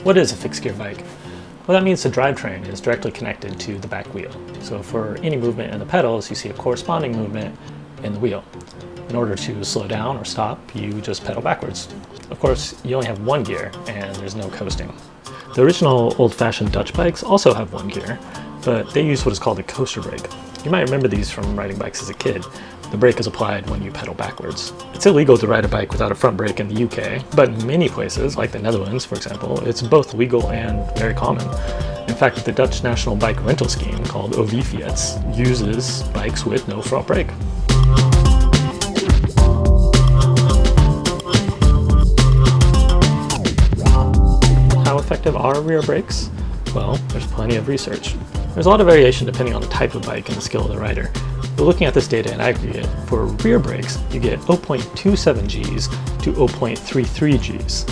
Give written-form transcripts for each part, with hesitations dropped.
What is a fixed gear bike? Well, that means the drivetrain is directly connected to the back wheel. So for any movement in the pedals, you see a corresponding movement in the wheel. In order to slow down or stop, you just pedal backwards. Of course, you only have one gear and there's no coasting. The original old-fashioned Dutch bikes also have one gear, but they use what is called a coaster brake. You might remember these from riding bikes as a kid. The brake is applied when you pedal backwards. It's illegal to ride a bike without a front brake in the UK, but in many places, like the Netherlands for example, it's both legal and very common. In fact, the Dutch national bike rental scheme called Fixies uses bikes with no front brake. How effective are rear brakes? Well, there's plenty of research. There's a lot of variation depending on the type of bike and the skill of the rider. But looking at this data in aggregate, for rear brakes, you get 0.27 Gs to 0.33 Gs.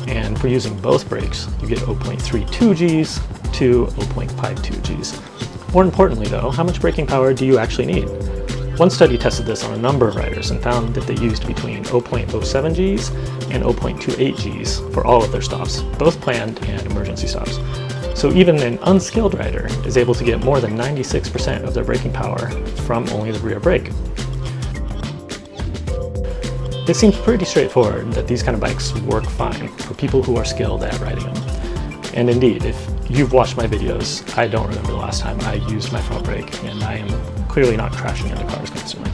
And for using both brakes, you get 0.32 Gs to 0.52 Gs. More importantly though, how much braking power do you actually need? One study tested this on a number of riders and found that they used between 0.07 Gs and 0.28 Gs for all of their stops, both planned and emergency stops. So even an unskilled rider is able to get more than 96% of their braking power from only the rear brake. It seems pretty straightforward that these kind of bikes work fine for people who are skilled at riding them. And indeed, if you've watched my videos, I don't remember the last time I used my front brake, and I am clearly not crashing into cars constantly.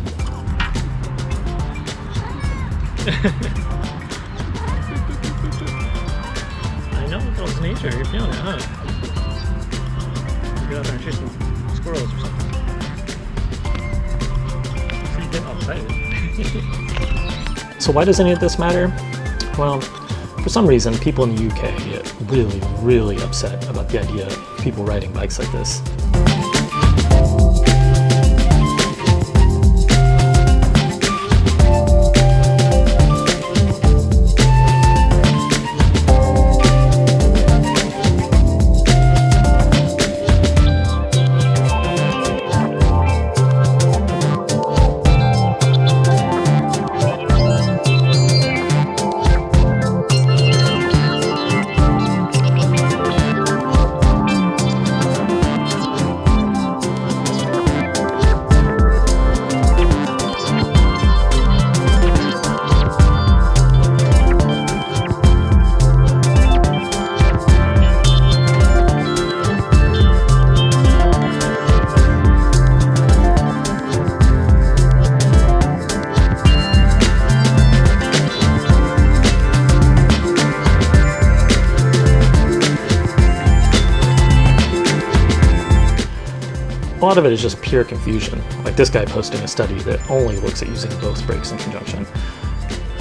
I know it's nature, you're feeling it, huh? Get out there and chase some squirrels or something. So you get all excited. So why does any of this matter? Well, for some reason, people in the UK get really upset about the idea of people riding bikes like this. A lot of it is just pure confusion, like this guy posting a study that only looks at using both brakes in conjunction.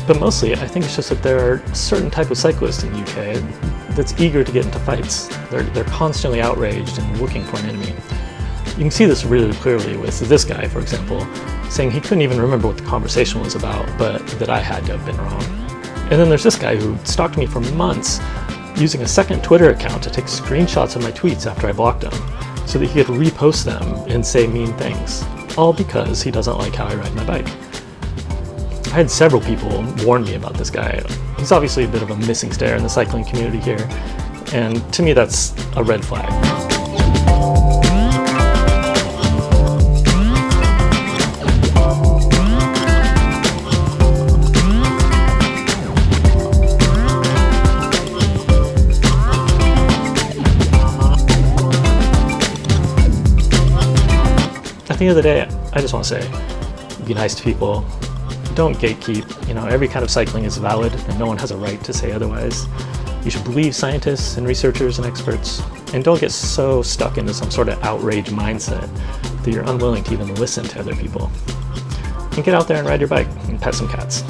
But mostly, I think it's just that there are a certain type of cyclists in the UK that's eager to get into fights. They're constantly outraged and looking for an enemy. You can see this really clearly with this guy, for example, saying he couldn't even remember what the conversation was about, but that I had to have been wrong. And then there's this guy who stalked me for months, using a second Twitter account to take screenshots of my tweets after I blocked him, so that he could repost them and say mean things, all because he doesn't like how I ride my bike. I had several people warn me about this guy. He's obviously a bit of a missing stair in the cycling community here, and to me that's a red flag. At the end of the day, I just want to say, be nice to people, don't gatekeep. You know, every kind of cycling is valid and no one has a right to say otherwise. You should believe scientists and researchers and experts, and don't get so stuck into some sort of outrage mindset that you're unwilling to even listen to other people. And get out there and ride your bike and pet some cats.